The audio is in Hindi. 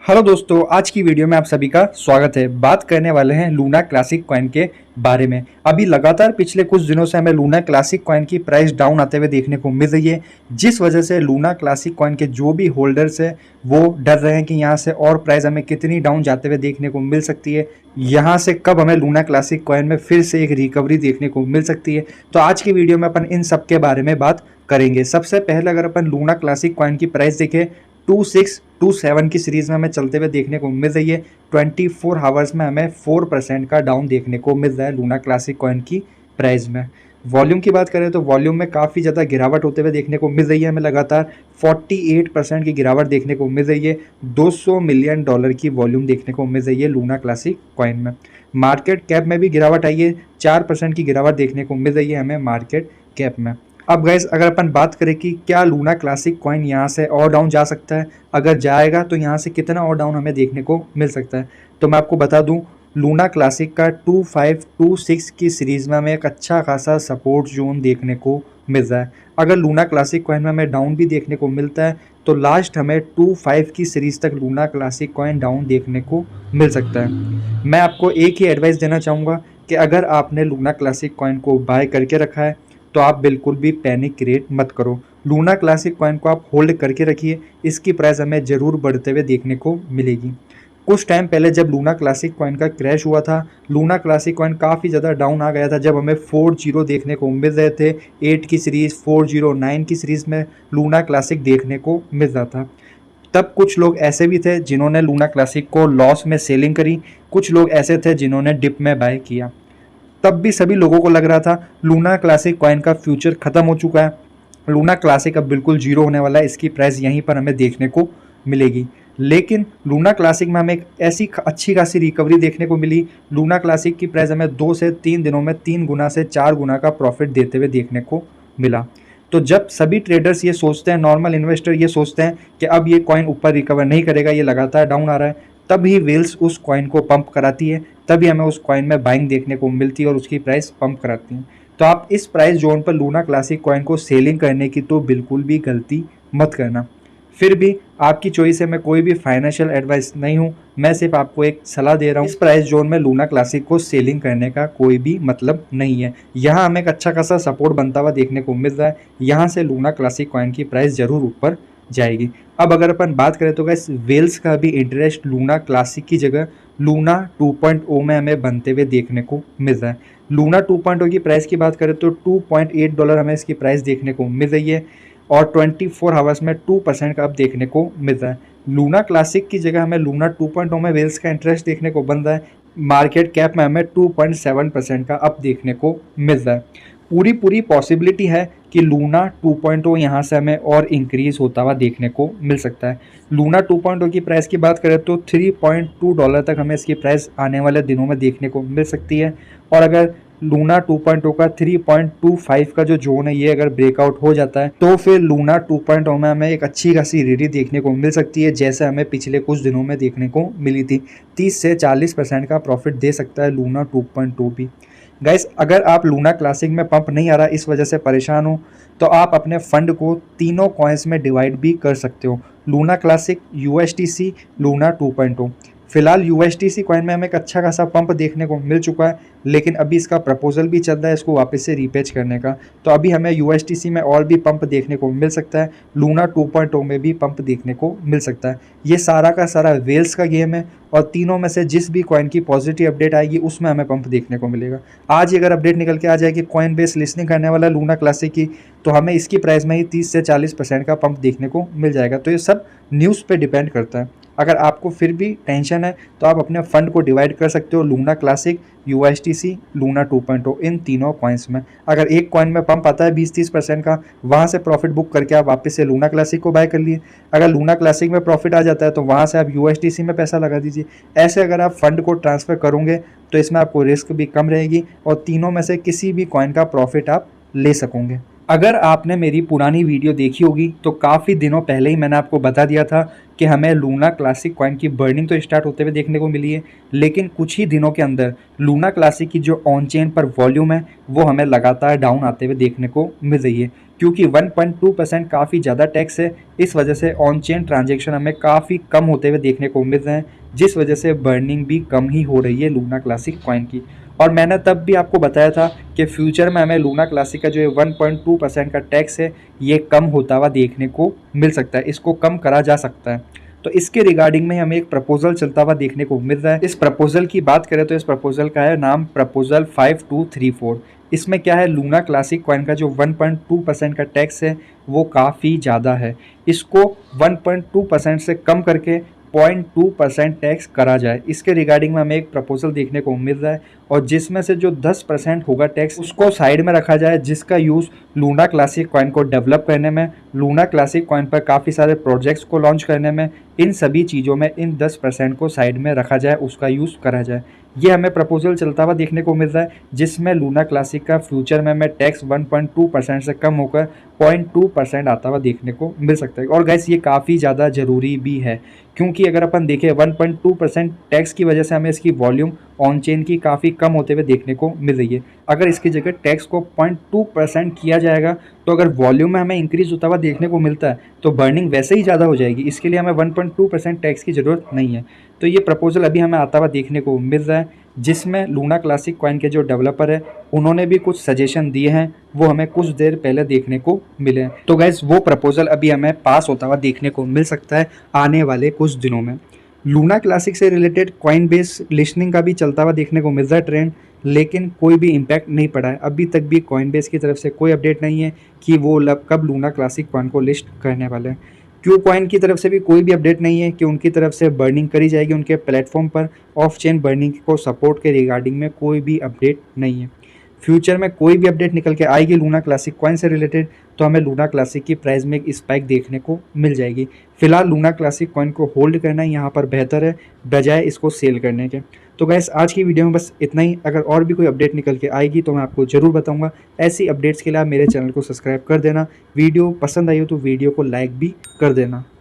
हेलो दोस्तों, आज की वीडियो में आप सभी का स्वागत है। बात करने वाले हैं लूना क्लासिक कॉइन के बारे में। अभी लगातार पिछले कुछ दिनों से हमें लूना क्लासिक कॉइन की प्राइस डाउन आते हुए देखने को मिल रही है, जिस वजह से लूना क्लासिक कॉइन के जो भी होल्डर्स हैं वो डर रहे हैं कि यहाँ से और प्राइस हमें कितनी डाउन जाते हुए देखने को मिल सकती है, यहाँ से कब हमें लूना क्लासिक कॉइन में फिर से एक रिकवरी देखने को मिल सकती है। तो आज की वीडियो में अपन इन सब के बारे में बात करेंगे। सबसे पहले अगर अपन लूना क्लासिक कॉइन की प्राइस देखें 2627 की सीरीज में हमें चलते हुए देखने को मिल रही है। 24 आवर्स में हमें 4% का डाउन देखने को मिल रहा है लूना क्लासिक कॉइन की प्राइस में। वॉल्यूम की बात करें तो वॉल्यूम में काफ़ी ज़्यादा गिरावट होते हुए देखने को मिल रही है। हमें लगातार 48% की गिरावट देखने को मिल रही है। $200 मिलियन की वॉल्यूम देखने को मिल रही है लूना क्लासिक कॉइन में। मार्केट कैप में भी गिरावट आई है, 4% की गिरावट देखने को मिल रही है हमें मार्केट कैप में। अब गैस अगर अपन बात करें कि क्या लूना क्लासिक कॉइन यहाँ से और डाउन जा सकता है, अगर जाएगा तो यहाँ से कितना और डाउन हमें देखने को मिल सकता है, तो मैं आपको बता दूं लूना क्लासिक का 2526 की सीरीज़ में हमें एक अच्छा खासा सपोर्ट जोन देखने को मिल रहा है। अगर लूना क्लासिक कॉइन में हमें डाउन भी देखने को मिलता है तो लास्ट हमें 25 की सीरीज़ तक लूना क्लासिक कॉइन डाउन देखने को मिल सकता है। मैं आपको एक ही एडवाइस देना चाहूँगा कि अगर आपने लूना क्लासिक कॉइन को बाय करके रखा है तो आप बिल्कुल भी पैनिक क्रिएट मत करो। लूना क्लासिक कॉइन को आप होल्ड करके रखिए, इसकी प्राइस हमें ज़रूर बढ़ते हुए देखने को मिलेगी। कुछ टाइम पहले जब लूना क्लासिक कॉइन का क्रैश हुआ था, लूना क्लासिक कॉइन काफ़ी ज़्यादा डाउन आ गया था। जब हमें 40 देखने को मिल रहे थे 8 की सीरीज़, 409 की सीरीज़ में लूना क्लासिक देखने को मिल रहा था। तब कुछ लोग ऐसे भी थे जिन्होंने लूना क्लासिक को लॉस में सेलिंग करी, कुछ लोग ऐसे थे जिन्होंने डिप में बाय किया। तब भी सभी लोगों को लग रहा था लूना क्लासिक कॉइन का फ्यूचर ख़त्म हो चुका है, लूना क्लासिक अब बिल्कुल जीरो होने वाला है, इसकी प्राइस यहीं पर हमें देखने को मिलेगी। लेकिन लूना क्लासिक में हमें एक ऐसी अच्छी खासी रिकवरी देखने को मिली। लूना क्लासिक की प्राइस हमें 2 से 3 दिनों में 3 गुना से 4 गुना का प्रॉफिट देते हुए देखने को मिला। तो जब सभी ट्रेडर्स ये सोचते हैं, नॉर्मल इन्वेस्टर ये सोचते हैं कि अब ये कॉइन ऊपर रिकवर नहीं करेगा, ये लगातार डाउन आ रहा है, तभी वेल्स उस कॉइन को पंप कराती है, तभी हमें उस कॉइन में बाइंग देखने को मिलती है और उसकी प्राइस पंप कराती है। तो आप इस प्राइस जोन पर लूना क्लासिक कॉइन को सेलिंग करने की तो बिल्कुल भी गलती मत करना। फिर भी आपकी चॉइस है, मैं कोई भी फाइनेंशियल एडवाइस नहीं हूँ, मैं सिर्फ आपको एक सलाह दे रहा हूँ। इस प्राइस जोन में लूना क्लासिक को सेलिंग करने का कोई भी मतलब नहीं है। यहाँ हमें एक अच्छा खासा सपोर्ट बनता हुआ देखने को मिल रहा है, यहाँ से लूना क्लासिक कॉइन की प्राइस ज़रूर ऊपर जाएगी। अब अगर अपन बात करें तो गाइस वेल्स का भी इंटरेस्ट लूना क्लासिक की जगह लूना 2.0 में हमें बनते हुए देखने को मिल रहा है। लूना 2.0 की प्राइस की बात करें तो $2.8 हमें इसकी प्राइस देखने को मिल रही है और 24 आवर्स में 2% का अप देखने को मिल रहा है। लूना क्लासिक की जगह हमें लूना 2.0 में वेल्स का इंटरेस्ट देखने को बन रहा है। मार्केट कैप में हमें 2.7% का अप देखने को मिल रहा है। पूरी पॉसिबिलिटी है कि लूना 2.0 यहाँ से हमें और इंक्रीज़ होता हुआ देखने को मिल सकता है। लूना 2.0 की प्राइस की बात करें तो $3.2 तक हमें इसकी प्राइस आने वाले दिनों में देखने को मिल सकती है। और अगर लूना 2.0 का 3.25 का जो जोन है ये अगर ब्रेकआउट हो जाता है तो फिर लूना 2.0 में हमें एक अच्छी खासी रेडी देखने को मिल सकती है, जैसे हमें पिछले कुछ दिनों में देखने को मिली थी। 30 से 40% का प्रॉफिट दे सकता है लूना 2.0 भी। गाइस अगर आप लूना क्लासिक में पंप नहीं आ रहा इस वजह से परेशान हो तो आप अपने फंड को तीनों कॉइन्स में डिवाइड भी कर सकते हो, लूना क्लासिक, यूएसटीसी, लूना 2.0। फिलहाल यूएसटीसी कॉइन में हमें एक अच्छा खासा पंप देखने को मिल चुका है, लेकिन अभी इसका प्रपोजल भी चल रहा है इसको वापस से रीपेच करने का, तो अभी हमें यूएसटीसी में और भी पंप देखने को मिल सकता है, लूना 2.0 में भी पंप देखने को मिल सकता है। ये सारा का सारा वेल्स का गेम है और तीनों में से जिस भी कॉइन की पॉजिटिव अपडेट आएगी उसमें हमें पंप देखने को मिलेगा। आज ही अगर अपडेट निकल के आ जाएगी कॉइन बेस लिस्टिंग करने वाला लूना क्लासिक की, तो हमें इसकी प्राइस में ही 30 से 40% का पंप देखने को मिल जाएगा। तो ये सब न्यूज़ पे डिपेंड करता है। अगर आपको फिर भी टेंशन है तो आप अपने फंड को डिवाइड कर सकते हो लूना क्लासिक, यूएसटीसी, लूना 2.0 इन तीनों कॉइन्स में। अगर एक कॉइन में पंप आता है 20-30% का, वहाँ से प्रॉफिट बुक करके आप वापस से लूना क्लासिक को बाय कर लिए। अगर लूना क्लासिक में प्रॉफिट आ जाता है तो वहाँ से आप यूएसटीसी में पैसा लगा दीजिए। ऐसे अगर आप फंड को ट्रांसफ़र करोगे तो इसमें आपको रिस्क भी कम रहेगी और तीनों में से किसी भी कॉइन का प्रॉफिट आप ले सकोगे। अगर आपने मेरी पुरानी वीडियो देखी होगी तो काफ़ी दिनों पहले ही मैंने आपको बता दिया था कि हमें लूना क्लासिक कॉइन की बर्निंग तो स्टार्ट होते हुए देखने को मिली है, लेकिन कुछ ही दिनों के अंदर लूना क्लासिक की जो ऑन चेन पर वॉल्यूम है वो हमें लगातार डाउन आते हुए देखने को मिल रही है। क्योंकि 1.2% काफ़ी ज़्यादा टैक्स है। इस वजह से ऑन चेन ट्रांजेक्शन हमें काफ़ी कम होते हुए देखने को मिल रहे हैं, जिस वजह से बर्निंग भी कम ही हो रही है लूना क्लासिक कॉइन की। और मैंने तब भी आपको बताया था कि फ्यूचर में हमें लूना क्लासिक का जो है 1.2% का टैक्स है ये कम होता हुआ देखने को मिल सकता है, इसको कम करा जा सकता है। तो इसके रिगार्डिंग में हमें एक प्रपोजल चलता हुआ देखने को मिल रहा है। इस प्रपोजल की बात करें तो इस प्रपोजल का है नाम प्रपोजल 5234। इसमें क्या है, लूना क्लासिक कॉइन का जो 1.2% का टैक्स है वो काफ़ी ज़्यादा है। इसको 1.2% से कम करके 0.2% टैक्स करा जाए, इसके रिगार्डिंग में हमें एक प्रपोजल देखने को मिल रहा है। और जिसमें से जो 10% होगा टैक्स उसको साइड में रखा जाए, जिसका यूज़ लूना क्लासिक कॉइन को डेवलप करने में, लूना क्लासिक कॉइन पर काफ़ी सारे प्रोजेक्ट्स को लॉन्च करने में, इन सभी चीज़ों में इन 10% को साइड में रखा जाए, उसका यूज़ करा जाए। ये हमें प्रपोजल चलता हुआ देखने को मिल रहा है, जिसमें लूना क्लासिक का फ्यूचर में हमें टैक्स 1.2% से कम होकर 0.2% आता हुआ देखने को मिल सकता है। और गैस ये काफ़ी ज़्यादा ज़रूरी भी है, क्योंकि अगर अपन देखें 1.2% टैक्स की वजह से हमें इसकी वॉल्यूम ऑन चेन की काफ़ी कम होते हुए देखने को मिल रही है। अगर इसकी जगह टैक्स को 0.2% किया जाएगा तो अगर वॉल्यूम में हमें इंक्रीज होता हुआ देखने को मिलता है तो बर्निंग वैसे ही ज़्यादा हो जाएगी। इसके लिए हमें 1.2% टैक्स की ज़रूरत नहीं है। तो ये प्रपोजल अभी हमें आता हुआ देखने को मिल रहा है, जिसमें लूना क्लासिक कॉइन के जो डेवलपर है उन्होंने भी कुछ सजेशन दिए हैं, वो हमें कुछ देर पहले देखने को मिले हैं। तो गैस वो प्रपोजल अभी हमें पास होता हुआ देखने को मिल सकता है आने वाले कुछ दिनों में। लूना क्लासिक से रिलेटेड कॉइन बेस लिस्टिंग का भी चलता हुआ देखने को मिल रहा है ट्रेंड, लेकिन कोई भी इम्पैक्ट नहीं पड़ा है। अभी तक भी कॉइन बेस की तरफ से कोई अपडेट नहीं है कि वो कब लूना क्लासिक कॉइन को लिस्ट करने वाले हैं। क्यू कॉइन की तरफ से भी कोई भी अपडेट नहीं है कि उनकी तरफ से बर्निंग करी जाएगी उनके प्लेटफॉर्म पर। ऑफ चेन बर्निंग को सपोर्ट के रिगार्डिंग में कोई भी अपडेट नहीं है। फ्यूचर में कोई भी अपडेट निकल के आएगी लूना क्लासिक कॉइन से रिलेटेड तो हमें लूना क्लासिक की प्राइस में एक स्पाइक देखने को मिल जाएगी। फिलहाल लूना क्लासिक कॉइन को होल्ड करना यहाँ पर बेहतर है बजाय इसको सेल करने के। तो गैस आज की वीडियो में बस इतना ही। अगर और भी कोई अपडेट निकल के आएगी तो मैं आपको ज़रूर बताऊंगा। ऐसी अपडेट्स के लिए आप मेरे चैनल को सब्सक्राइब कर देना। वीडियो पसंद आई हो तो वीडियो को लाइक भी कर देना।